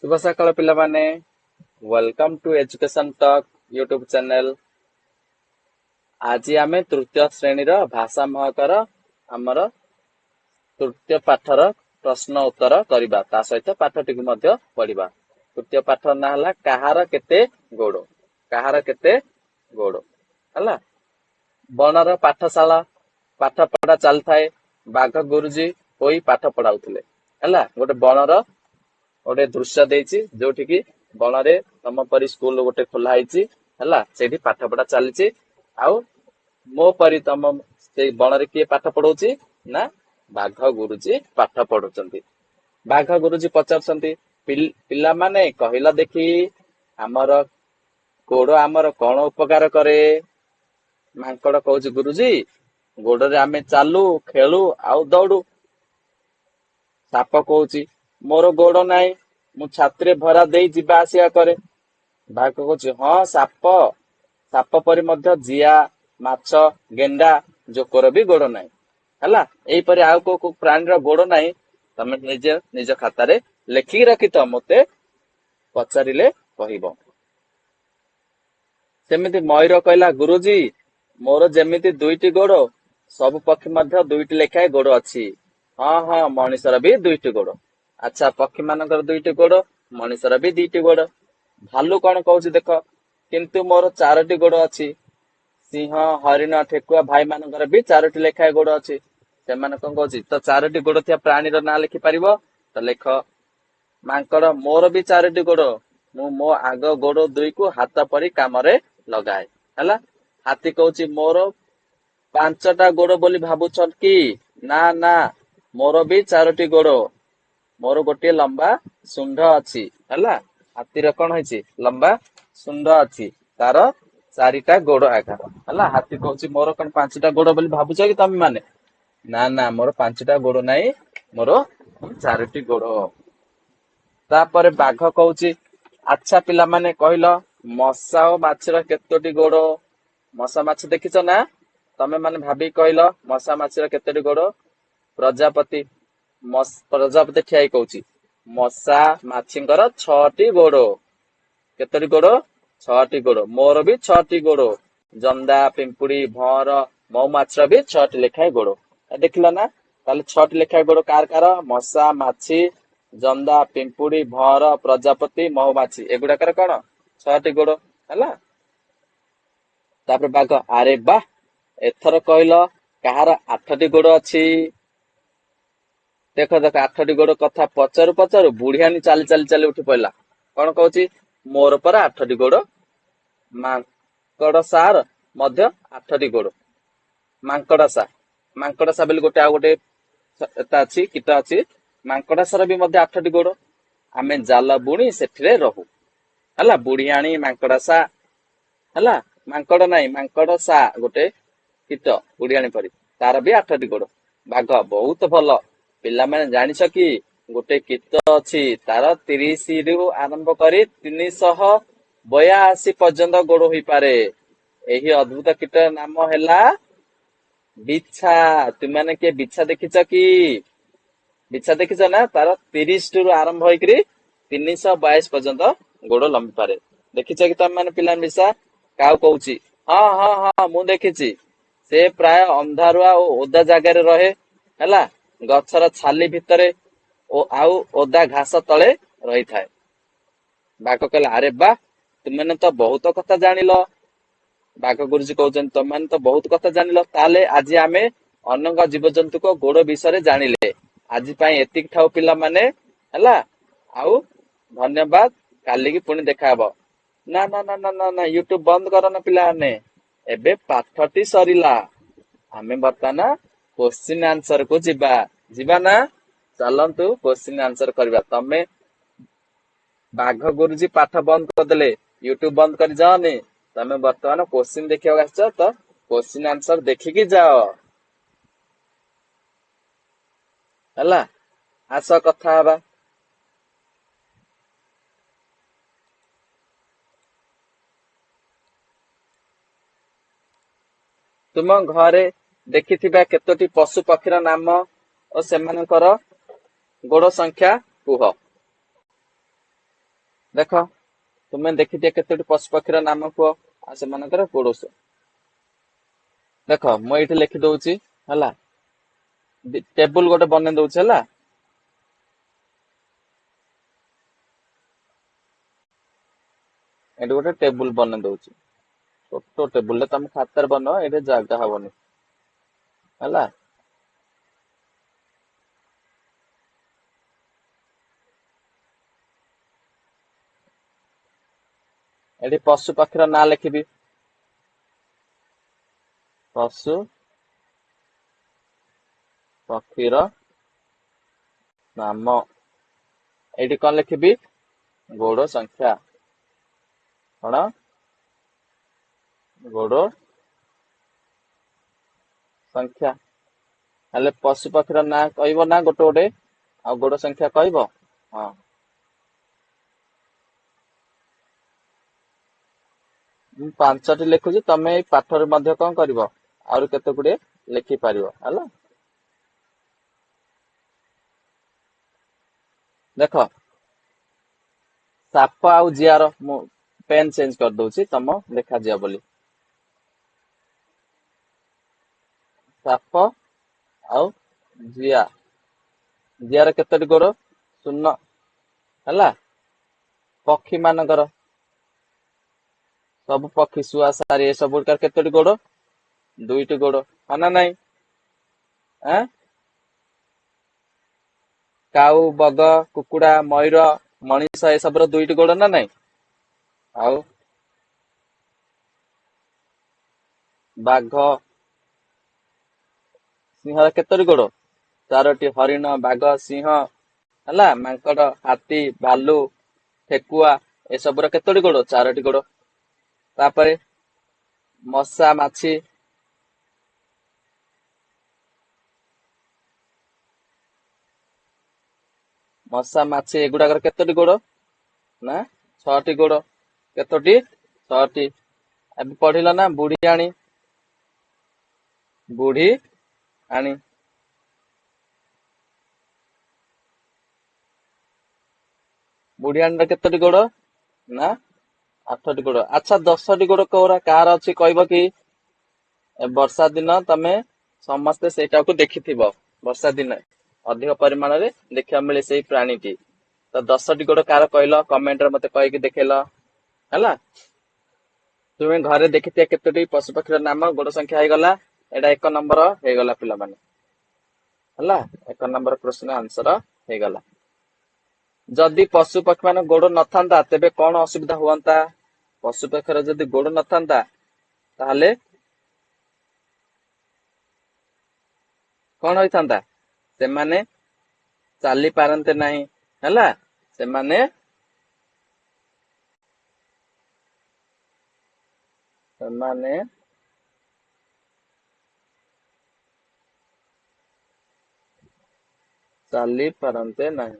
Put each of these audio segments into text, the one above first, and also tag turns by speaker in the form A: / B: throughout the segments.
A: शुभ सकाळ पिलामाने welcome to Education Talk YouTube channel. आज आमे तृतीय श्रेणीर भाषा महकर आमर तृतीय पाठर प्रश्न उत्तर करबा ता सहित पाठटी मध्य पढ़िबा। तृतीय पाठ ना हला कहार केते गोड़। कहार केते गोड़ हला बनर पाठशाला पाठ पढ़ा चल थाए। बाघ गुरुजी होई पाठ पढ़ाउथिले हला गोटे बनर गोटे दृश्य देछि जोठी की बन रे तम परी स्कूल गोटे खोला ହେଇଛି ହେଲା ସେଠି ପାଠ ପଢା ଚାଲିଛି। ଆଉ ମୋ ପରି ତମ ସେଇ ବଣରେ କିଏ ପାଠ ପଢଉଛି ନା ବାଘ ଗୁରୁଜୀ ପାଠ ପଢୁଛନ୍ତି। ବାଘ ଗୁରୁଜୀ ପଚାରୁଛନ୍ତି ପିଲାମାନେ କହିଲ ଦେଖି ଆମର ଗୋଡ ଆମର କଣ ଉପକାର କରେ। ମାଙ୍କଡ କହୁଛି ଗୁରୁଜୀ ଗୋଡରେ ଆମେ ଚାଲୁ ଖେଳୁ ଆଉ ଦୌଡୁ। ସାପ କହୁଛି ମୋର ଗୋଡ ନାହିଁ ମୁଁ ଛାତିରେ ଭରା ଦେଇ ଯିବା ଆସିବା କରେ। ବାଘ କହୁଛି ହଁ ସାପ ପରି ମଧ୍ୟ ଜିଆ ମାଛ ଗେଣ୍ଡା ଜୋକର ବି ଗୋଡ ନାହିଁ ହେଲା। ଏଇପରି ଆଉ କୋଉ ପ୍ରାଣୀର ଗୋଡ ନାହିଁ ତମେ ନିଜ ଖାତାରେ ଲେଖିକି ରଖିଥ ମତେ ପଚାରିଲେ କହିବ। ସେମିତି ମୟୂର କହିଲା ଗୁରୁଜୀ ମୋର ଯେମିତି ଦୁଇଟି ଗୋଡ ସବୁ ପକ୍ଷୀ ମଧ୍ୟ ଦୁଇଟି ଲେଖାଏ ଗୋଡ ଅଛି। ହଁ ହଁ ମଣିଷର ବି ଦୁଇଟି ଗୋଡ। ଆଚ୍ଛା ପକ୍ଷୀ ମାନଙ୍କର ଦୁଇଟି ଗୋଡ ମଣିଷର ବି ଦୁଇଟି ଗୋଡ। ଭାଲୁ କଣ କହୁଛି ଦେଖ କିନ୍ତୁ ମୋର ଚାରୋଟି ଗୋଡ ଅଛି। ସିଂହ ହରିଣ ଠେକୁଆ ଭାଇ ମାନଙ୍କର ବି ଚାରୋଟି ଲେଖାଏ ଗୋଡ ଅଛି। ସେମାନେ କଣ କହୁଛି ତ ଚାରୋଟି ଗୋଡ ଥିବା ପ୍ରାଣୀର ନାଁ ଲେଖିପାରିବ ତ ଲେଖ। ମାଙ୍କଡ ମୋର ବି ଚାରୋଟି ଗୋଡ ମୁଁ ମୋ ଆଗ ଗୋଡ ଦୁଇକୁ ହାତ ପରି କାମରେ ଲଗାଏ ହେଲା। ହାତୀ କହୁଛି ମୋର ପାଞ୍ଚଟା ଗୋଡ ବୋଲି ଭାବୁଛ କି ନା ନା ମୋର ବି ଚାରୋଟି ଗୋଡ ମୋର ଗୋଟିଏ ଲମ୍ବା ଶୁଣ୍ଢ ଅଛି ହେଲା। ହାତୀର କଣ ହେଇଛି ଲମ୍ବା ଶୁଣ୍ଢ ଅଛି ତାର ଚାରିଟା ଗୋଡ ଆକାର ହେଲା। ହାତୀ କହୁଛି ମୋର କଣ ପାଞ୍ଚଟା ଗୋଡ ବୋଲି ଭାବୁଛ କି ତମେ ମାନେ ନା ନା ମୋର ପାଞ୍ଚଟା ଗୋଡ ନାହିଁ ମୋର ଚାରୋଟି ଗୋଡ। ତାପରେ ବାଘ କହୁଛି ଆଚ୍ଛା ପିଲାମାନେ କହିଲ ମଶା ଓ ମାଛର କେତୋଟି ଗୋଡ। ମଶା ମାଛ ଦେଖିଛ ନା ତମେ ମାନେ ଭାବିକି କହିଲ ମଶା ମାଛର କେତୋଟି ଗୋଡ। ପ୍ରଜାପତି ଠିଆ ହେଇ କହୁଛି ମଶା ମାଛିଙ୍କର 6ଟି ଗୋଡ। କେତୋଟି ଗୋଡ 6ଟି ଗୋଡ ମୋର ବି 6ଟି ଗୋଡ। ଜନ୍ଦା ପିମ୍ପୁଡି ଭଅଁର ମହୁମାଛିର ବି 6ଟି ଲେଖାଏ ଗୋଡ। ଦେଖିଲ ନା ତାହେଲେ 6ଟି ଲେଖାଏ ଗୋଡ କାର କାର ମଶା ମାଛି ଜନ୍ଦା ପିମ୍ପୁଡି ଭଅଁର ପ୍ରଜାପତି ମହୁମାଛି ଏଗୁଡାକର କଣ 6ଟି ଗୋଡ ହେଲା। ତାପରେ ବାଘ ଆରେ ବା ଏଥର କହିଲ କାହାର 8ଟି ଗୋଡ ଅଛି। ଦେଖ 8ଟି ଗୋଡ କଥା ପଚାରୁ ପଚାରୁ ବୁଢିଆଣୀ ଚାଲି ଚାଲି ଚାଲି ଉଠି ପଡିଲା। କଣ କହୁଛି ମୋର ପରା 8ଟି ଗୋଡ। ମାଙ୍କଡ ସାର ମଧ୍ୟ 8ଟି ଗୋଡ। ମାଙ୍କଡସା ବୋଲି ଗୋଟେ ଆଉ ଗୋଟେ ଅଛି କୀଟ ଅଛି। ମାଙ୍କଡସାର ବି ମଧ୍ୟ 8ଟି ଗୋଡ। ଆମେ ଜାଲ ବୁଣି ସେଥିରେ ରହୁ ହେଲା। ବୁଢିଆଣୀ ମାଙ୍କଡସା ହେଲା। ମାଙ୍କଡ ନାହିଁ ମାଙ୍କଡସା ଗୋଟେ କୀଟ ବୁଢିଆଣୀ ପରି ତାର ବି 8ଟି ଗୋଡ। ବାଘ ବହୁତ ଭଲ ପିଲାମାନେ ଜାଣିଛ କି ଗୋଟେ କୀଟ ଅଛି ତାର 30ରୁ ଆରମ୍ଭ କରି 382 ପର୍ଯ୍ୟନ୍ତ ଗୋଡ ହୋଇପାରେ। ଏହି ଅଦ୍ଭୁତ କୀଟର ନାମ ହେଲା ବିଛା। ତୁମାନେ କିଏ ବିଛା ଦେଖିଛ କି? ବିଛା ଦେଖିଛ ନା ତାର 30ରୁ ଆରମ୍ଭ ହେଇକରି 322 ପର୍ଯ୍ୟନ୍ତ ଗୋଡ ଲମ୍ବି ପାରେ। ଦେଖିଛ କି ତମେ ମାନେ ପିଲା ବିଛା କାହାକୁ କହୁଛି ହଁ ହଁ ହଁ ମୁଁ ଦେଖିଛି। ସେ ପ୍ରାୟ ଅନ୍ଧାରୁଆ ଓ ଓଦା ଜାଗାରେ ରହେ ହେଲା। ଗଛର ଛାଲି ଭିତରେ ଆଉ ଓଦା ଘାସ ତଳେ ରହିଥାଏ। ବାଘ କହିଲା ଆରେ ବା ତୁମେ ତ ବହୁତ କଥା ଜାଣିଲ। ବାଘ ଗୁରୁଜୀ କହୁଛନ୍ତି ତମେ ତ ବହୁତ କଥା ଜାଣିଲ ତାହେଲେ ଆଜି ଆମେ ଅନେକ ଜୀବଜନ୍ତୁଙ୍କ ଗୋଡ ବିଷୟରେ ଜାଣିଲେ। ଆଜି ପାଇଁ ଏତିକି ଥାଉ ପିଲାମାନେ ହେଲା। ଆଉ ଧନ୍ୟବାଦ କାଲିକି ପୁଣି ଦେଖାହବ। ନା ନା ନା ନା ନା ନା ୟୁଟ୍ୟୁବ ବନ୍ଦ କରନ ପିଲାମାନେ ଏବେ ପାଠଟି ସରିଲା। ଆମେ ବର୍ତ୍ତମାନ କୋଶ୍ଚିନ୍ ଆନ୍ସର କୁ ଯିବା ନା ଚାଲନ୍ତୁ କୋଶ୍ଚିନ୍ ଆନ୍ସର କରିବା। ତମେ ବାଘ ଗୁରୁଜୀ ପାଠ ବନ୍ଦ କରିଦେଲେ ୟୁଟ୍ୟୁବ ବନ୍ଦ କରି ଯାଅନି। ତମେ ବର୍ତ୍ତମାନ କୋଶ୍ଚିନ୍ ଦେଖିବାକୁ ଆସିଛ ତ କୋଶ୍ଚିନ୍ ଆନ୍ସର ଦେଖିକି ଯାଅ ହେଲା। ଆସ କଥା ହବା। ତୁମ ଘରେ ଦେଖିଥିବା କେତୋଟି ପଶୁ ପକ୍ଷୀର ନାମ ଓ ସେମାନଙ୍କର ଗୋଡ ସଂଖ୍ୟା କୁହ। देख तुम्हें देखी दिए केतोटी पशु पक्षीर नाम कुह आ से गोड़ देख मुझे लिखि दौची है टेबुल गोटे बन दौची है ये गोटे टेबुल बन दौची छोट टेबुल तुम खातार बन ये जगह हबनी है ये पशु पक्षीर ना लिखी पशु पक्षीर नाम ये कौन लिखी गोड़ संख्या कौन गोड़ संख्या हेले पशु पक्षीर ना कह ना गोटे गोटे आ गोड़ संख्या कह हाँ ମୁଁ 5ଟି ଲେଖୁଛି ତମେ ଏଇ ପାଠରେ ମଧ୍ୟ କଣ କରିବ ଆହୁରି କେତେ ଗୁଡିଏ ଲେଖିପାରିବ ହେଲା ଦେଖ ସାପ ଆଉ ଜିଆର ମୁଁ ପେନ୍ ଚେଞ୍ଜ କରିଦଉଛି ତମ ଲେଖାଯିବ ବୋଲି ସାପ ଆଉ ଜିଆର କେତୋଟି ଗୋଡ 0 ହେଲା ପକ୍ଷୀ ମାନଙ୍କର ସବୁ ପକ୍ଷୀ ଶୁଆ ସାରି ଏ ସବୁ କେତୋଟି ଗୋଡ 2ଟି ଗୋଡ ହଁ ନା ନାଇଁ ଆଁ କାଉ ବଗ କୁକୁଡା ମୟୂର ମଣିଷ ଏ ସବୁର 2ଟି ଗୋଡ ନା ନାଇଁ ଆଉ ବାଘ ସିଂହର କେତୋଟି ଗୋଡ 4ଟି ହରିଣ ବାଘ ସିଂହ ହେଲା ମାଙ୍କଡ ହାତୀ ଭାଲୁ ଠେକୁଆ ଏସବୁର କେତୋଟି ଗୋଡ 4ଟି ଗୋଡ ତାପରେ ମଶା ମାଛି ମଶା ମାଛି ଏଗୁଡାକର କେତୋଟି ଗୋଡ ନା 6ଟି ଗୋଡ କେତୋଟି 6ଟି ଏବେ ପଢିଲ ନା ବୁଢୀ ଆଣି ବୁଢୀ ଆଣିର କେତୋଟି ଗୋଡ ନା 8ଟି ଗୋଡ ଆଚ୍ଛା 10ଟି ଗୋଡ କୋଉରା କାହାର ଅଛି କହିବ କି ଏ ବର୍ଷା ଦିନ ତମେ ସମସ୍ତେ ସେଇଟାକୁ ଦେଖିଥିବ ବର୍ଷା ଦିନେ ଅଧିକ ପରିମାଣରେ ଦେଖିବାକୁ ମିଳେ ସେଇ ପ୍ରାଣୀଟି ତ 10ଟି ଗୋଡ କାହାର କହିଲ କମେଣ୍ଟରେ ମତେ କହିକି ଦେଖେଇଲ ହେଲା ତୁମେ ଘରେ ଦେଖିଥିବ କେତୋଟି ପଶୁ ପକ୍ଷୀର ନାମ ଗୋଡ ସଂଖ୍ୟା ହେଇଗଲା ଏଇଟା 1 ନମ୍ବର ହେଇଗଲା ପିଲାମାନେ ହେଲା 1 ନମ୍ବର ପ୍ରଶ୍ନ ଆନ୍ସର ହେଇଗଲା ଯଦି ପଶୁ ପକ୍ଷୀ ମାନ ଗୋଡ ନଥାନ୍ତା ତେବେ କଣ ଅସୁବିଧା ହୁଅନ୍ତା ପଶୁ ପକ୍ଷୀର ଯଦି ଗୋଡ ନଥାନ୍ତା ତାହେଲେ କଣ ହୋଇଥାନ୍ତା ସେମାନେ ଚାଲି ପାରନ୍ତେ ନାହିଁ ହେଲା ସେମାନେ ଚାଲି ପାରନ୍ତେ ନାହିଁ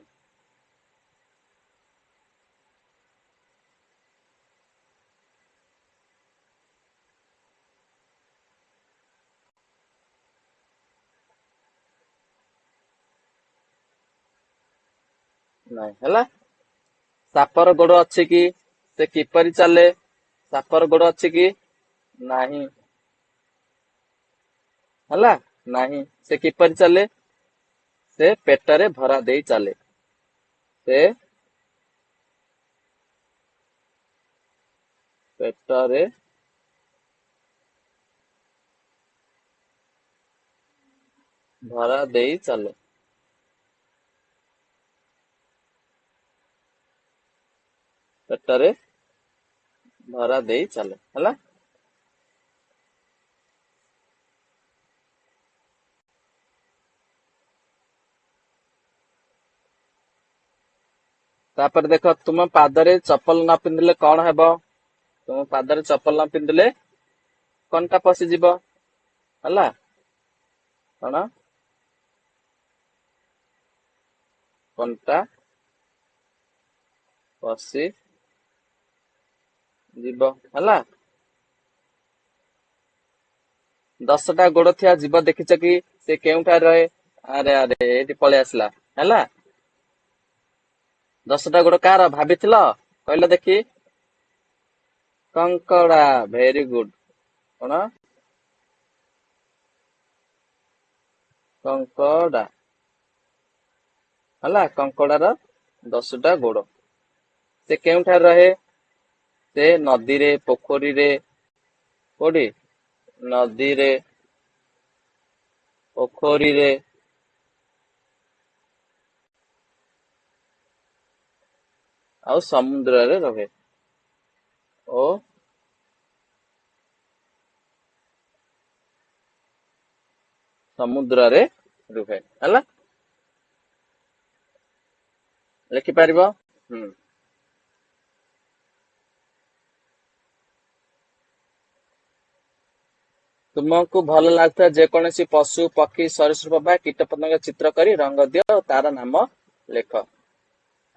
A: ନାଇଁ ହେଲା ସାପର ଗୋଡ ଅଛି କି ସେ କିପରି ଚାଲେ ସାପର ଗୋଡ ଅଛି କି ନାହିଁ ହେଲା ନାହିଁ ସେ କିପରି ଚାଲେ ସେ ପେଟରେ ଭରା ଦେଇ ଚାଲେ ସେ ପେଟରେ ଭରା ଦେଇ ଚାଲେ ପେଟରେ ଭରା ଦେଇ ଚାଲେ ହେଲା ତାପରେ ଦେଖ ତୁମ ପାଦରେ ଚପଲ ନ ପିନ୍ଧିଲେ କଣ ହେବ ତୁମ ପାଦରେ ଚପଲ ନ ପିନ୍ଧିଲେ କଣଟା ପଶିଯିବ ହେଲା କଣ କଣଟା ପଶି ଯିବ ହେଲା 10ଟା ଗୋଡ ଥିବା ଜୀବ ଦେଖିଛ କି ସେ କେଉଁଠାରେ ରହେ ଆରେ ଆରେ ଏଇଠି ପଳେଇ ଆସିଲା ହେଲା 10ଟା ଗୋଡ କାହାର ଭାବିଥିଲ କହିଲ ଦେଖି। କଙ୍କଡା। Very good. କଣ? କଙ୍କଡା। ହେଲା, କଙ୍କଡାର 10ଟା ଗୋଡ। ସେ କେଉଁଠାରେ ରହେ? ସେ ନଦୀରେ, ପୋଖରୀରେ, କୋଉଠି? ନଦୀରେ, ପୋଖରୀରେ, ଆଉ ସମୁଦ୍ରରେ ରହେ। ଓ ସମୁଦ୍ରରେ ରୁହେ। ହେଲା, ଲେଖିପାରିବ? ହୁଁ। ତୁମକୁ ଭଲ ଲାଗୁଥିବା ଯେକୌଣସି ପଶୁ, ପକ୍ଷୀ, ସରୀସୃପ ବା କୀଟପତଙ୍ଗ ଚିତ୍ର କରି ରଙ୍ଗ ଦିଅ ଓ ତାର ନାମ ଲେଖ।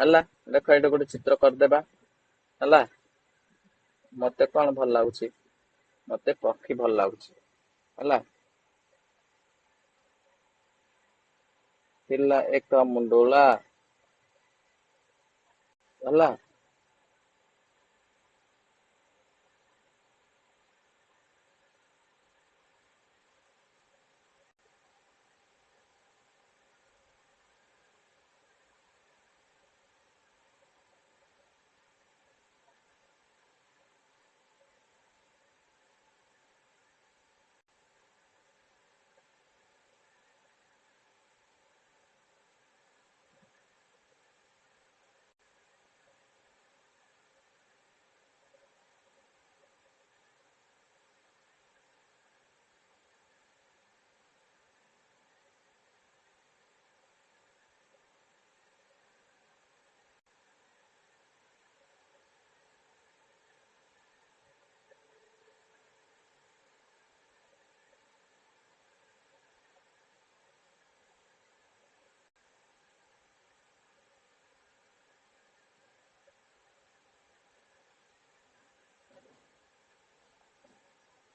A: ହେଲା, ଦେଖ ଏଇଟା ଗୋଟେ ଚିତ୍ର କରିଦେବା। ହେଲା, ମତେ କଣ ଭଲ ଲାଗୁଛି? ମତେ ପକ୍ଷୀ ଭଲ ଲାଗୁଛି। ହେଲା, ଥିଲା ଏକ ମୁଣ୍ଡୁଳା। ହେଲା,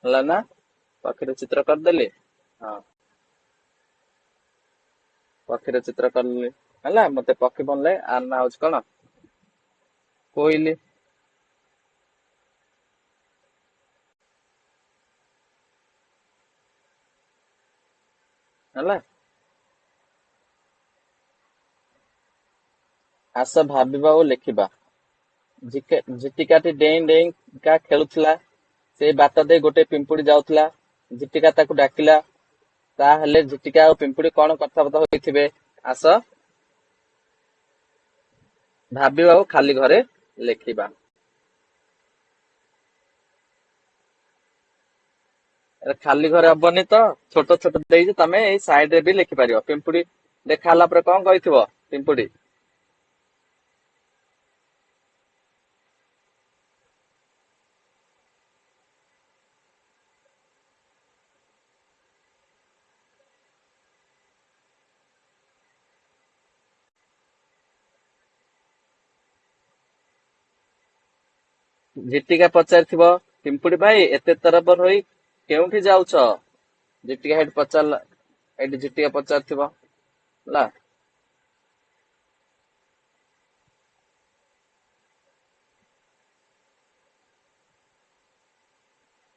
A: ହେଲା ନା? ପକ୍ଷୀର ଚିତ୍ର କରିଦେଲି। ହଁ, ପକ୍ଷୀର ଚିତ୍ର କରିଲି। ହେଲା, ମତେ ପକ୍ଷୀ ଭଲ ଲାଗେ। ଆର ନାଁ ହଉଛି କଣ? କୋଇଲି। ହେଲା, ଆସ ଭାବିବା ଓ ଲେଖିବା। ଝିଟିକାଟି ଡେଇଁ ଡେଇଁକା ଖେଳୁଥିଲା। ସେଇ ବାଟ ଦେଇ ଗୋଟେ ପିମ୍ପୁଡି ଯାଉଥିଲା। ଝିଟିକା ତାକୁ ଡାକିଲା। ତାହେଲେ ଝିଟିକା ଆଉ ପିମ୍ପୁଡି କଣ କଥାବାର୍ତ୍ତା ହୋଇଥିବେ? ଆସ ଭାବିବା ଓ ଖାଲି ଘରେ ଲେଖିବା। ଏ ଖାଲି ଘରେ ହବନି ତ, ଛୋଟ ଛୋଟ ଦେଇଛି, ତମେ ଏଇ ସାଇଡ ରେ ବି ଲେଖିପାରିବ। ପିମ୍ପୁଡି ଦେଖା ହେଲା ପରେ କଣ କହିଥିବ? ପିମ୍ପୁଡି। ଝିଟିକା ପଚାରିଥିବ, ପିମ୍ପୁଡି ଭାଇ ଏତେ ତରବର ହୋଇ କେଉଁଠି ଯାଉଛ? ଝିଟିକା ହେଇଠି ପଚାରିଲା। ଏଇଠି ଝିଟିକା ପଚାରିଥିବ। ହେଲା,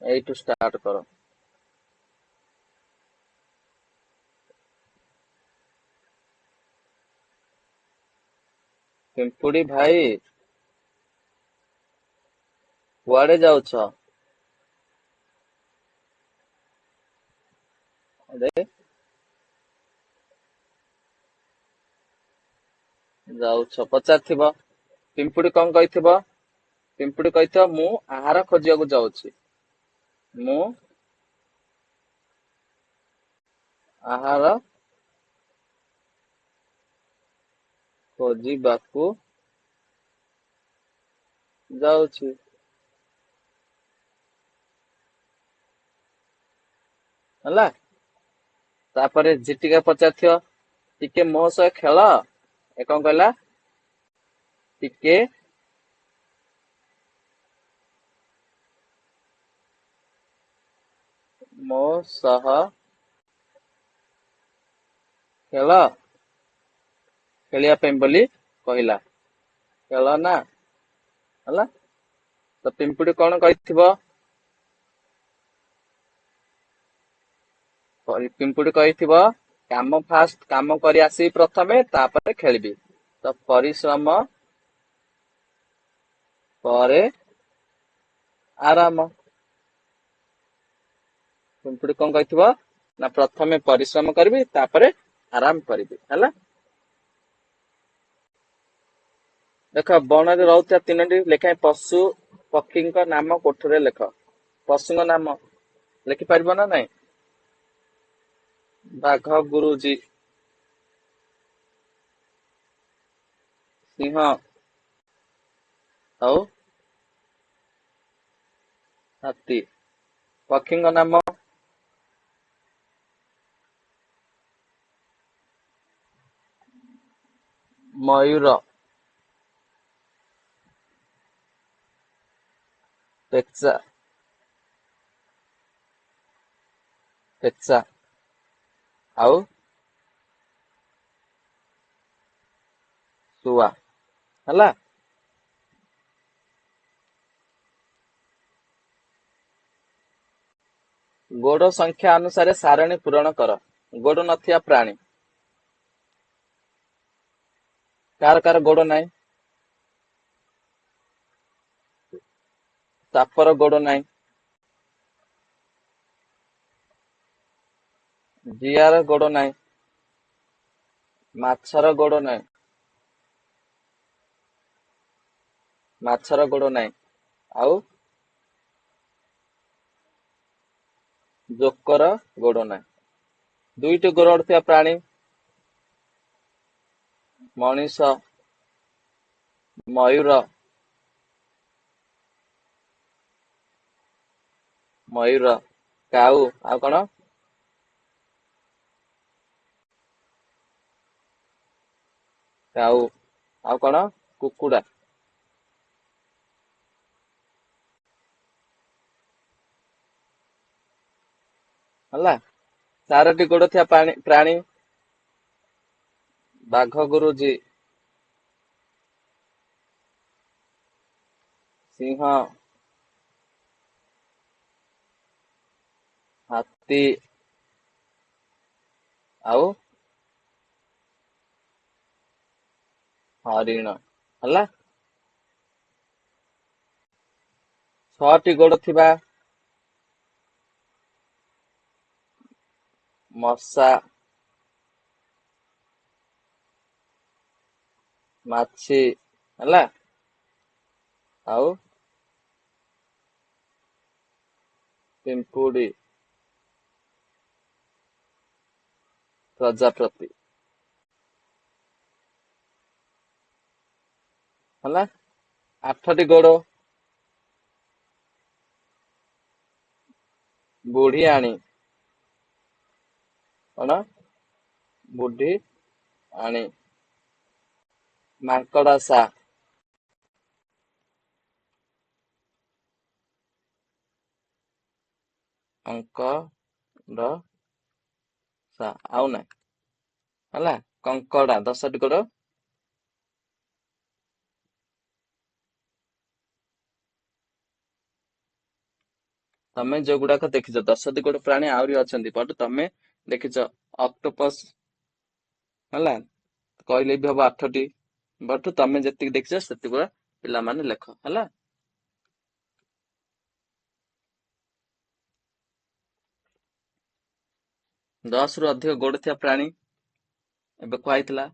A: ଏଇଠୁ ଷ୍ଟାର୍ଟ କର। ପିମ୍ପୁଡି ଭାଇ କୁଆଡେ ଯାଉଛ? ଆରେ ଯାଉଛ ପଚାରିଥିବ। ପିମ୍ପୁଡି କଣ କହିଥିବ? ପିମ୍ପୁଡି କହିଥିବ, ମୁଁ ଆହାର ଖୋଜିବାକୁ ଯାଉଛି। ମୁଁ ଆହାର ଖୋଜିବାକୁ ଯାଉଛି। ହେଲା, ତାପରେ ଝିଟିକା ପଚାରିଥିବ, ଟିକେ ମୋ ସହ ଖେଳ। ଏ କଣ କହିଲା? ଟିକେ ମୋ ସହ ଖେଳ। ଖେଳିବା ପାଇଁ ବୋଲି କହିଲା। ଖେଳ ନା? ହେଲା। ତ ପିମ୍ପୁଡି କଣ କହିଥିବ? ପିମ୍ପୁଡି କହିଥିବ କାମ କରି ଆସିବି ପ୍ରଥମେ, ତାପରେ ଖେଳିବି। ତ ପରିଶ୍ରମ ପରେ ଆରାମ। ପିମ୍ପୁଡି କଣ କହିଥିବ ନା ପ୍ରଥମେ ପରିଶ୍ରମ କରିବି ତାପରେ ଆରାମ କରିବି ହେଲା। ଦେଖ ବଣରେ ରହୁଥିବା 3ଟି ଲେଖାଏଁ ପଶୁ ପକ୍ଷୀଙ୍କ ନାମ କୋଠରେ ଲେଖ। ପଶୁଙ୍କ ନାମ ଲେଖିପାରିବ ନା ନାଇଁ? ବାଘ ଗୁରୁଜୀ, ସିଂହ, ଆଉ ହାତୀ। ପକ୍ଷୀଙ୍କ ନାମ ମୟୂର, ପେଚା, ପେଚା ଆଉ ଶୁଆ ହେଲା। ଗୋଡ଼ ସଂଖ୍ୟା ଅନୁସାରେ ସାରଣୀ ପୂରଣ କର। ଗୋଡ଼ ନଥିବା ପ୍ରାଣୀ। କାର କାର ଗୋଡ଼ ନାହିଁ? ସାପର ଗୋଡ଼ ନାହିଁ। ଜିଆର ଗୋଡ଼ ନାହିଁ। ମାଛର ଗୋଡ଼ ନାହିଁ। ମାଛର ଗୋଡ଼ ନାହିଁ। ଆଉ ଜୋକର ଗୋଡ଼ ନାହିଁ। 2ଟି ଗୋଡ଼ ଥିବା ପ୍ରାଣୀ। ମଣିଷ, ମୟୂର, ମୟୂର, କାଉ ଆଉ କଣ? କାଉ ଆଉ କଣ? କୁକୁଡ଼ା। ହେଲା। 4ଟି ଗୋଡ଼ ଥିବା ପ୍ରାଣୀ। ବାଘ ଗୁରୁଜୀ, ସିଂହ, ହାତୀ ଆଉ ହରିଣ ହେଲା। 6ଟି ଗୋଡ଼ ଥିବା ମଶା, ମାଛି ହେଲା। ଆଉ ପିମ୍ପୁଡି, ପ୍ରଜାପତି ହେଲା। 8ଟି ଗୋଡ଼ ବୁଢିଆଣୀ। କଣ? ବୁଢୀ ଆଣୀ। ମାଙ୍କଡସା, ଅଙ୍କଡସା ଆଉ ନାହିଁ ହେଲା। କଙ୍କଡା 10ଟି ଗୋଡ଼। ତମେ ଯୋଉଗୁଡାକ ଦେଖିଛ 10ଟି ଗୋଡ଼ ପ୍ରାଣୀ ଆହୁରି ଅଛନ୍ତି, ବଟ ତମେ ଦେଖିଛ ଅକ୍ଟୋପସ ହେଲା। କହିଲେ ବି ହବ 8ଟି, ବଟ ତମେ ଯେତିକି ଦେଖିଛ ସେତିକି ପିଲାମାନେ ଲେଖ ହେଲା। ଦଶରୁ ଅଧିକ ଗୋଡ଼ ଥିବା ପ୍ରାଣୀ ଏବେ କୁହାଯାଇଥିଲା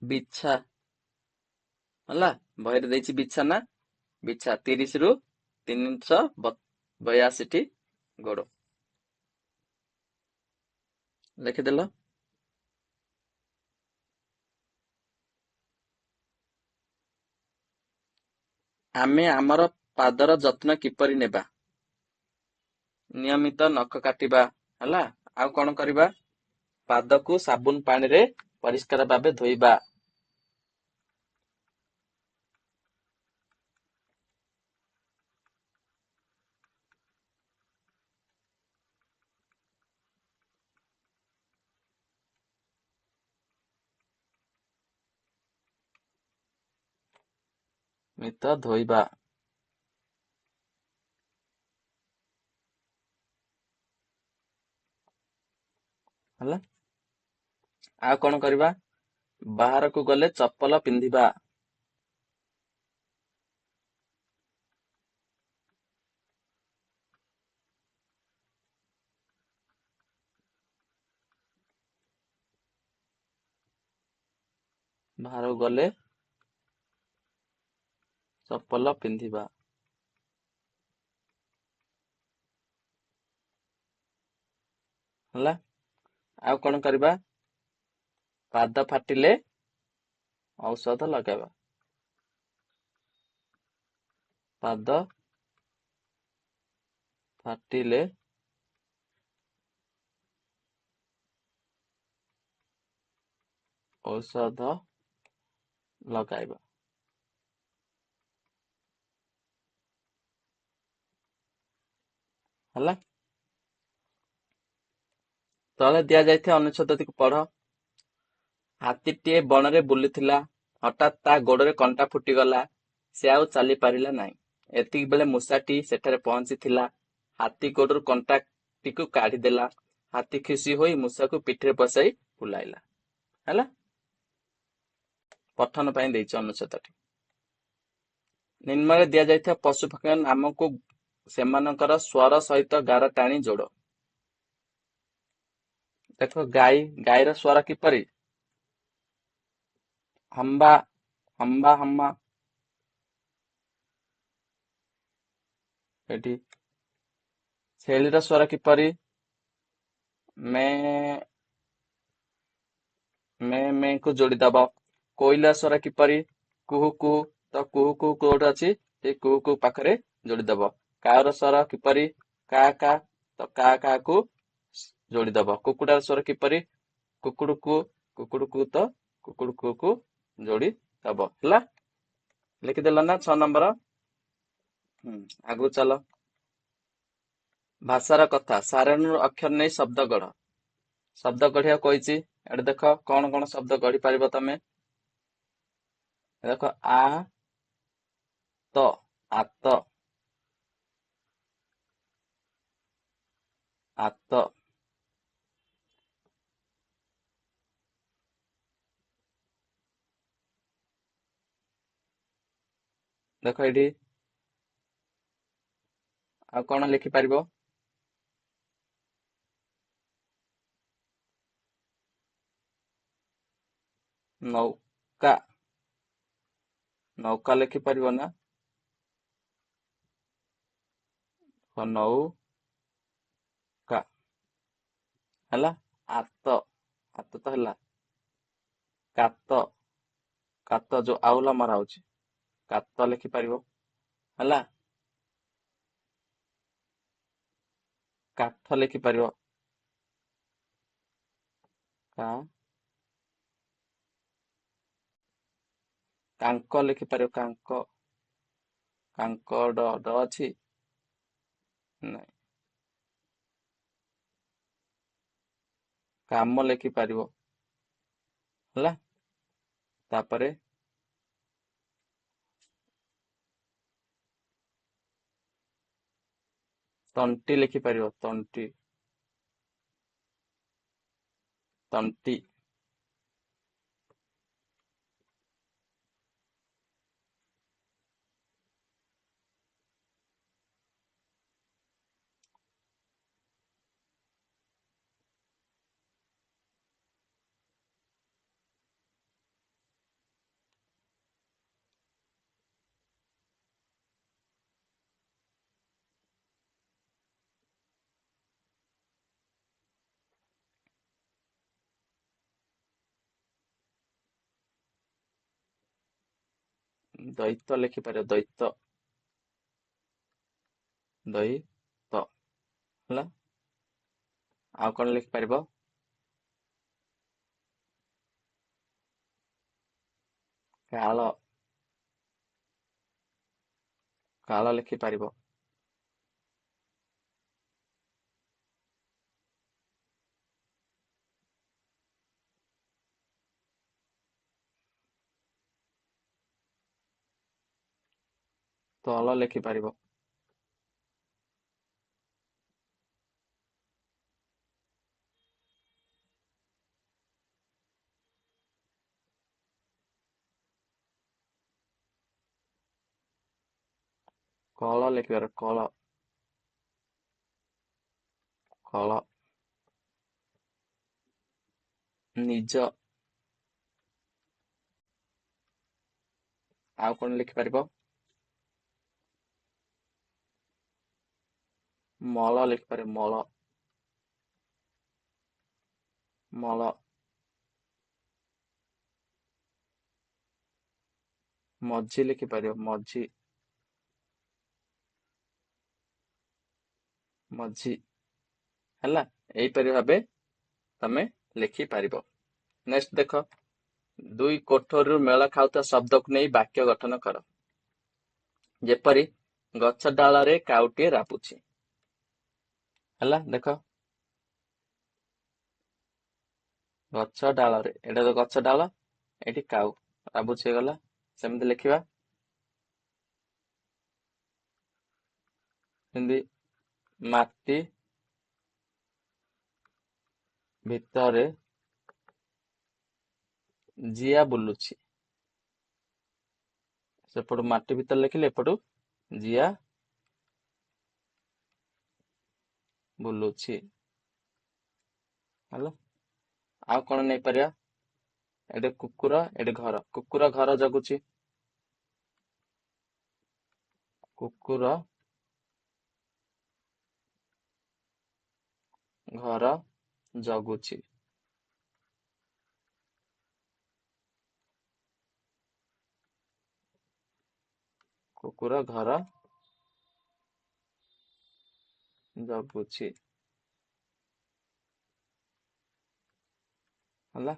A: ବିଛା ହେଲା। ବହିରେ ଦେଇଛି ବିଛା ନା ବିଛା। 30ରୁ 382ଟି ଗୋଡ଼ ଲେଖିଦେଲ। ଆମେ ଆମର ପାଦର ଯତ୍ନ କିପରି ନେବା? ନିୟମିତ ନଖ କାଟିବା ହେଲା। ଆଉ କଣ କରିବା? ପାଦକୁ ସାବୁନ ପାଣିରେ ପରିଷ୍କାର ଭାବେ ଧୋଇବା। ମିତ ଧୋଇବା। ହେଲା। ଆଉ କଣ କରିବା? ବାହାରକୁ ଗଲେ ଚପଲ ପିନ୍ଧିବା। ବାହାରକୁ ଗଲେ ଚପଲ ପିନ୍ଧିବା। ହେଲା। ଆଉ କଣ କରିବା? ପାଦ ଫାଟିଲେ ଔଷଧ ଲଗାଇବା। ପାଦ ଫାଟିଲେ ଔଷଧ ଲଗାଇବା। ହେଲା। ତଳେ ଦିଆଯାଇଥିବା ଅନୁଚ୍ଛେଦଟିକୁ ପଢ। ହାତୀଟିଏ ବଣରେ ବୁଲୁଥିଲା। ହଠାତ୍ ତା ଗୋଡରେ କଣ୍ଟା ଫୁଟିଗଲା। ସେ ଆଉ ଚାଲି ପାରିଲା ନାହିଁ। ଏତିକି ବେଳେ ମୂଷାଟି ସେଠାରେ ପହଞ୍ଚିଥିଲା। ହାତୀ ଗୋଡରୁ କଣ୍ଟାଟିକୁ କାଢିଦେଲା। ହାତୀ ଖୁସି ହୋଇ ମୂଷାକୁ ପିଠିରେ ବସାଇ ବୁଲାଇଲା। ହେଲା। ପଠନ ପାଇଁ ଦେଇଛି ଅନୁଚ୍ଛେଦଟି। ନିମ୍ନରେ ଦିଆଯାଇଥିବା ପଶୁପକ୍ଷୀଙ୍କ ନାମକୁ ସେମାନଙ୍କର ସ୍ୱର ସହିତ ଗାର ଟାଣି ଯୋଡ଼। ଦେଖ ଗାଈର ସ୍ୱର କିପରି? ହମ୍ବା ହମ୍ବା ହମ୍ମା। ଏଠି ଛେଳିର ସ୍ୱର କିପରି? ମେ ମେ ମେ କୁ ଯୋଡିଦବ। କୋଇଲା ସ୍ୱର କିପରି? କୁହୁ କୁହୁ। ତ କୁହୁ କୁହୁ କୋଉଠି ଅଛି? ସେଇ କୁହୁ କୁହୁ ପାଖରେ ଯୋଡିଦବ। କାଉର ସ୍ୱର କିପରି? କା କା। ତ କା କା କୁ ଯୋଡିଦବ। କୁକୁଡାର ସ୍ୱର କିପରି? କୁକୁଡୁ କୁ। କୁକୁଡୁ କୁ ତ କୁକୁଡୁ କୁ କୁ ଯୋଡି ଦବ। ହେଲା। ଲେଖିଦେଲ ନା 6 ନମ୍ବର। ଆଗକୁ ଚାଲ। ଭାଷାର କଥା। ସାରଣୀରୁ ଅକ୍ଷର ନେଇ ଶବ୍ଦ ଗଢ। ଶବ୍ଦ ଗଢିବାକୁ କହିଛି। ଏଠି ଦେଖ କଣ କଣ ଶବ୍ଦ ଗଢି ପାରିବ ତମେ। ଦେଖ ଆ ତ ଆତ ଆତ। ଦେଖ ଏଇଠି ଆଉ କଣ ଲେଖିପାରିବ? ନୌକା। ନୌକା ଲେଖିପାରିବ ନା? ନୌକା। ହେଲା। ଆତ ଆତ ତ ହେଲା। କାତ କାତ ଯୋଉ ଆଉଲା ମରା ହଉଛି। କାତ ଲେଖିପାରିବ। ହେଲା। କାଠ ଲେଖିପାରିବ। କା କାଙ୍କ ଲେଖିପାରିବ। କାଙ୍କ କାଙ୍କଡ ଡ ଅଛି? ନାଇଁ। କାମ ଲେଖିପାରିବ। ହେଲା। ତାପରେ ତଣ୍ଟି ଲେଖିପାରିବ। ତଣ୍ଟି ତଣ୍ଟି। ଦୈତ ଲେଖିପାରିବ। ଦୈତ ଦୈତ। ହେଲା। ଆଉ କଣ ଲେଖିପାରିବ? କାଳ କାଳ ଲେଖିପାରିବ। ତଳ ଲେଖିପାରିବ। କଳ ଲେଖିବାର କଳ କଳ ନିଜ ଆଉ କଣ ଲେଖିପାରିବ? ମଳ ଲେଖିପାରିବ ମଳ ମଳ ମଝି ଲେଖିପାରିବ ମଝି ମଝି ହେଲା। ଏଇପରି ଭାବେ ତମେ ଲେଖିପାରିବ। ନେକ୍ସଟ ଦେଖ, ଦୁଇ କୋଠରୀରୁ ମେଳ ଖାଉଥିବା ଶବ୍ଦକୁ ନେଇ ବାକ୍ୟ ଗଠନ କର। ଯେପରି ଗଛ ଡାଳରେ କାଉଟିଏ ରାବୁଛି। ହେଲା ଦେଖ, ଗଛ ଡାଳରେ, ଏଇଟା ତ ଗଛ ଡାଳ, ଏଠି କାଉ ରାବୁଛି ହେଇଗଲା। ସେମିତି ଲେଖିବା। ସେମିତି ମାଟି ଭିତରେ ଜିଆ ବୁଲୁଛି। ସେପଟୁ ମାଟି ଭିତରେ ଲେଖିଲେ ଏପଟୁ ଜିଆ ବୁଲୁଛି। ହେଲା, ଆଉ କଣ ନେଇପାରିବା? ଏଠି କୁକୁର, ଏଠି ଘର, କୁକୁର ଘର ଜଗୁଛି। କୁକୁର ଘର ଜଗୁଛି। କୁକୁର ଘର ଜଗୁଛି। ହେଲା,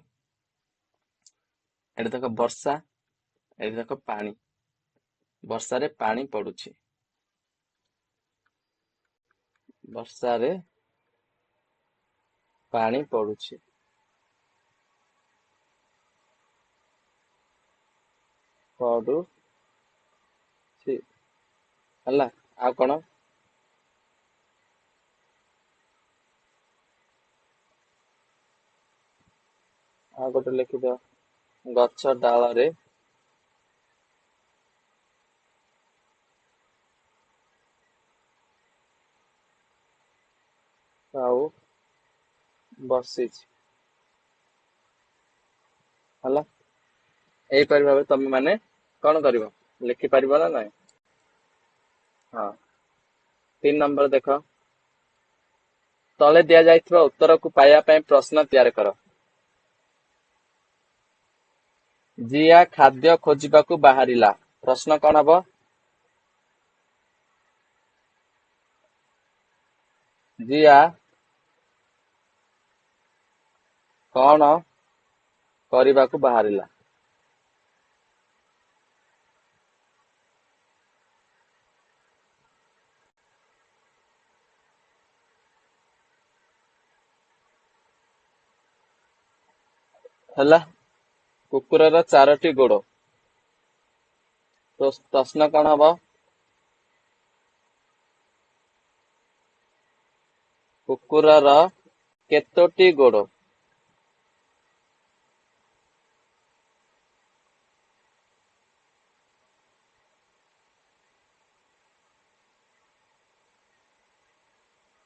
A: ଏଠି ଦେଖ ବର୍ଷା, ଏଠି ଦେଖ ପାଣି, ବର୍ଷାରେ ପାଣି ପଡୁଛି। ବର୍ଷାରେ ପାଣି ପଡୁଛି। ପଡୁଛି। ହେଲା, ଆଉ କଣ? ଆଉ ଗୋଟେ ଲେଖିଦିଅ, ଗଛ ଡାଳରେ କାଉ ବସିଛି। ହେଲା, ଏଇପରି ଭାବେ ତମେ ମାନେ କଣ କରିବ? ଲେଖିପାରିବ ନା ନାଇଁ? ହଁ। 3 ନମ୍ବର ଦେଖ, ତଳେ ଦିଆଯାଇଥିବା ଉତ୍ତରକୁ ପାଇବା ପାଇଁ ପ୍ରଶ୍ନ ତିଆରି କର। ଜିଆ ଖାଦ୍ୟ ଖୋଜିବାକୁ ବାହାରିଲା। ପ୍ରଶ୍ନ କଣ ହବ? ଜିଆ କଣ କରିବାକୁ ବାହାରିଲା? ହେଲା, କୁକୁରର 4ଟି ଗୋଡ଼। ତ ପ୍ରଶ୍ନ କଣ ହବ? କୁକୁରର କେତୋଟି ଗୋଡ଼?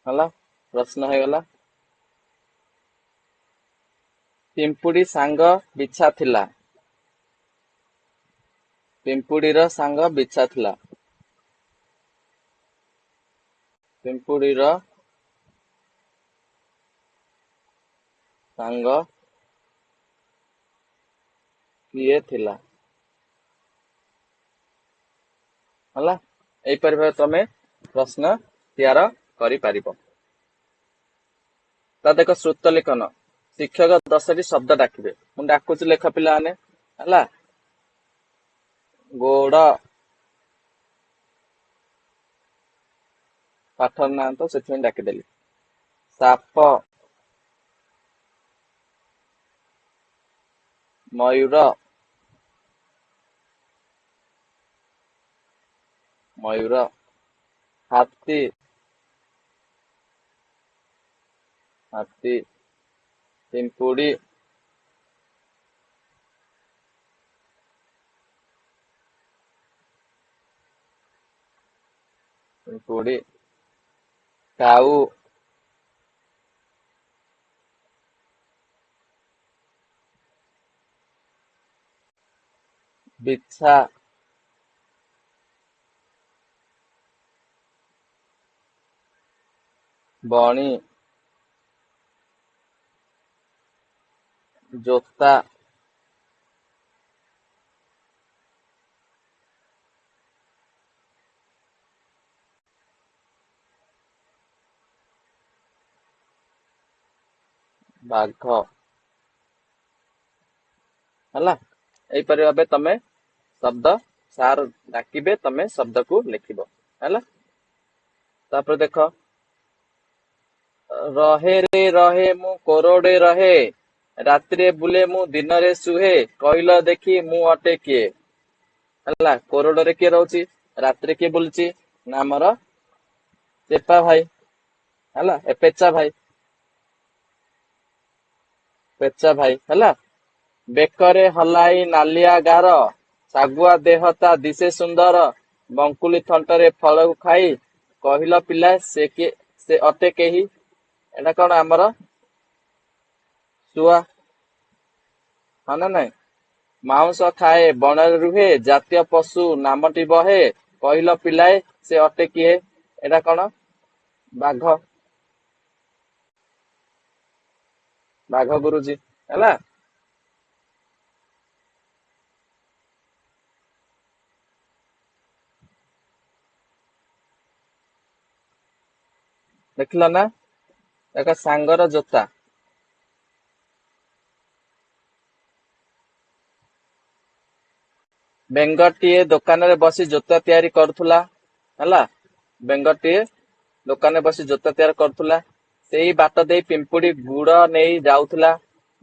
A: ହେଲା, ପ୍ରଶ୍ନ ହେଇଗଲା। ପିମ୍ପୁଡି ସାଙ୍ଗ ବିଛା ଥିଲା। ପିମ୍ପୁଡିର ସାଙ୍ଗ ବିଛା ଥିଲା। ପିମ୍ପୁଡିର ସାଙ୍ଗ କିଏ ଥିଲା? ହେଲା, ଏଇପରି ଭାବେ ତମେ ପ୍ରଶ୍ନ ତିଆର କରିପାରିବ। ତା ଦେଖ, ଶ୍ରୁତ ଲେଖନ। ଶିକ୍ଷକ 10ଟି ଶବ୍ଦ ଡାକିବେ। ମୁଁ ଡାକୁଛି, ଲେଖ ପିଲାମାନେ। ହେଲା, ଗୋଡ଼, ପାଠର ନାଁ ତ ସେଥିପାଇଁ ଡାକିଦେଲି। ସାପ, ମୟୂର, ମୟୂର। ହାତୀ। ହାତୀ। ପିମ୍ପୁଡି। ପିମ୍ପୁଡି। କାଉ। ବିଛା। ବଣି। ଜୋତା। ବାଘ। ହେଲା, ଏଇପରି ଭାବେ ତମେ ଶବ୍ଦ ସାର୍ ଡାକିବେ, ତମେ ଶବ୍ଦକୁ ଲେଖିବ ହେଲା। ତାପରେ ଦେଖ, ରହେ ରେ ରହେ ମୁଁ କୋରଡେ ରହେ, ରାତିରେ ବୁଲେ ମୁଁ ଦିନରେ ସୁହେ, କହିଲ ଦେଖି ମୁଁ ଅଟେ କିଏ? ହେଲା, କୋରଡରେ କିଏ ରହୁଛି, ରାତିରେ କିଏ ବୁଲୁଛି, ନା ଆମର ଚେପା ଭାଇ ହେଲା, ପେଚା ଭାଇ। ପେଚା ଭାଇ ହେଲା। ବେକରେ ହଲାଇ ନାଲିଆ ଗାର, ଶାଗୁଆ ଦେହ ତା ଦିଶେ ସୁନ୍ଦର, ବଙ୍କୁଲି ଥଣ୍ଟରେ ଫଳକୁ ଖାଇ, କହିଲ ପିଲା ସେ କିଏ, ସେ ଅଟେ କେହି? ଏଟା କଣ ଆମର ଶୁଆ, ହଁ ନା ନାଇଁ? ମାଉଁସ ଖାଏ ବଣରେ ରୁହେ, ଜାତୀୟ ପଶୁ ନାମଟି ବହେ, କହିଲ ପିଲାଏ ସେ ଅଟେ କିଏ? ଏଟା କଣ? ବାଘ। ବାଘ ଗୁରୁଜୀ ହେଲା। ଦେଖିଲ ନା, ଏକ ସାଙ୍ଗର ଜୋତା। ବେଙ୍ଗଟିଏ ଦୋକାନରେ ବସି ଜୋତା ତିଆରି କରୁଥିଲା ହେଲା। ବେଙ୍ଗଟିଏ ଦୋକାନରେ ବସି ଜୋତା ତିଆରି କରୁଥିଲା, ସେଇ ବାଟ ଦେଇ ପିମ୍ପୁଡି ଗୁଡ ନେଇ ଯାଉଥିଲା।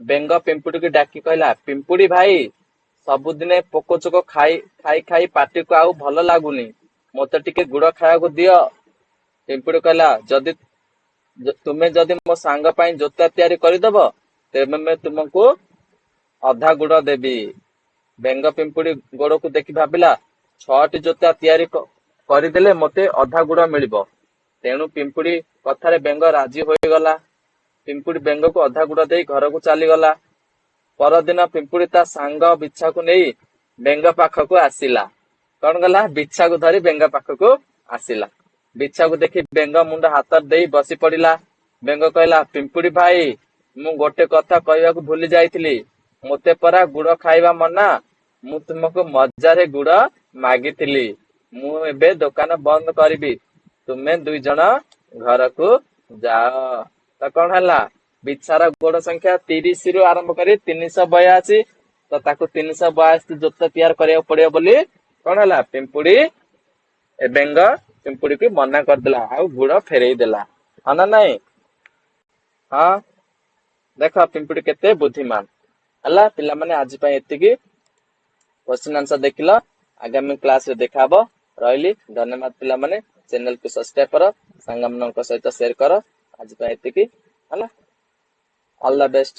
A: ବେଙ୍ଗ ପିମ୍ପୁଡିକୁ ଡାକି କହିଲା, ପିମ୍ପୁଡି ଭାଇ, ସବୁଦିନେ ପୋକ ଚୋକ ଖାଇ ଖାଇ ଖାଇ ପାଟିକୁ ଆଉ ଭଲ ଲାଗୁନି, ମତେ ଟିକେ ଗୁଡ ଖାଇବାକୁ ଦିଅ। ପିମ୍ପୁଡି କହିଲା, ତୁମେ ଯଦି ମୋ ସାଙ୍ଗ ପାଇଁ ଜୋତା ତିଆରି କରିଦବ, ତେବେ ମୁଁ ତୁମକୁ ଅଧା ଗୁଡ ଦେବି। ବେଙ୍ଗ ପିମ୍ପୁଡି ଗୋଡକୁ ଦେଖି ଭାବିଲା, 6ଟି ଜୋତା ତିଆରି କରିଦେଲେ ମୋତେ ଅଧା ଗୁଡ ମିଳିବ। ତେଣୁ ପିମ୍ପୁଡି କଥାରେ ବେଙ୍ଗ ରାଜି ହୋଇଗଲା। ପିମ୍ପୁଡି ବେଙ୍ଗକୁ ଅଧା ଗୁଡ ଦେଇ ଘରକୁ ଚାଲିଗଲା। ପରଦିନ ପିମ୍ପୁଡି ତା ସାଙ୍ଗ ବିଛାକୁ ନେଇ ବେଙ୍ଗ ପାଖକୁ ଆସିଲା। କଣ କଲା? ବିଛାକୁ ଧରି ବେଙ୍ଗ ପାଖକୁ ଆସିଲା। ବିଛାକୁ ଦେଖି ବେଙ୍ଗ ମୁଣ୍ଡ ହାତ ଦେଇ ବସି ପଡିଲା। ବେଙ୍ଗ କହିଲା, ପିମ୍ପୁଡି ଭାଇ, ମୁଁ ଗୋଟେ କଥା କହିବାକୁ ଭୁଲି ଯାଇଥିଲି, ମୋତେ ପରା ଗୁଡ ଖାଇବା ମନା, ମୁଁ ତୁମକୁ ମଜାରେ ଗୁଡ ମାଗିଥିଲି। ମୁଁ ଏବେ ଦୋକାନ ବନ୍ଦ କରିବି, ତୁମେ 2 ଜଣ ଘରକୁ ଯାଅ। ତ କଣ ହେଲା? ବିଛାର ଗୋଡ ସଂଖ୍ୟା 30ରୁ ଆରମ୍ଭ କରି 382, ତ ତାକୁ 382 ଜୋତା ତିଆରି କରିବାକୁ ପଡିବ ବୋଲି କଣ ହେଲା? ବେଙ୍ଗ ପିମ୍ପୁଡିକୁ ମନା କରିଦେଲା, ଆଉ ଗୁଡ ଫେରେଇ ଦେଲା, ହଁ ନା ନାଇଁ? ହଁ, ଦେଖ ପିମ୍ପୁଡି କେତେ ବୁଦ୍ଧିମାନ ହେଲା। ପିଲାମାନେ ଆଜି ପାଇଁ ଏତିକି, କ୍ୱେଶ୍ଚିନ୍ ଆନ୍ସର ଦେଖିଲ। ଆଗାମୀ କ୍ଲାସରେ ଦେଖାହବ। ରହିଲି, ଧନ୍ୟବାଦ ପିଲାମାନେ। ଚ୍ୟାନେଲକୁ ସବସ୍କ୍ରାଇବ କର, ସାଙ୍ଗମାନଙ୍କ ସହିତ ସେୟାର କର। ଆଜି ପାଇଁ ଏତିକି ହେଲା। All the best.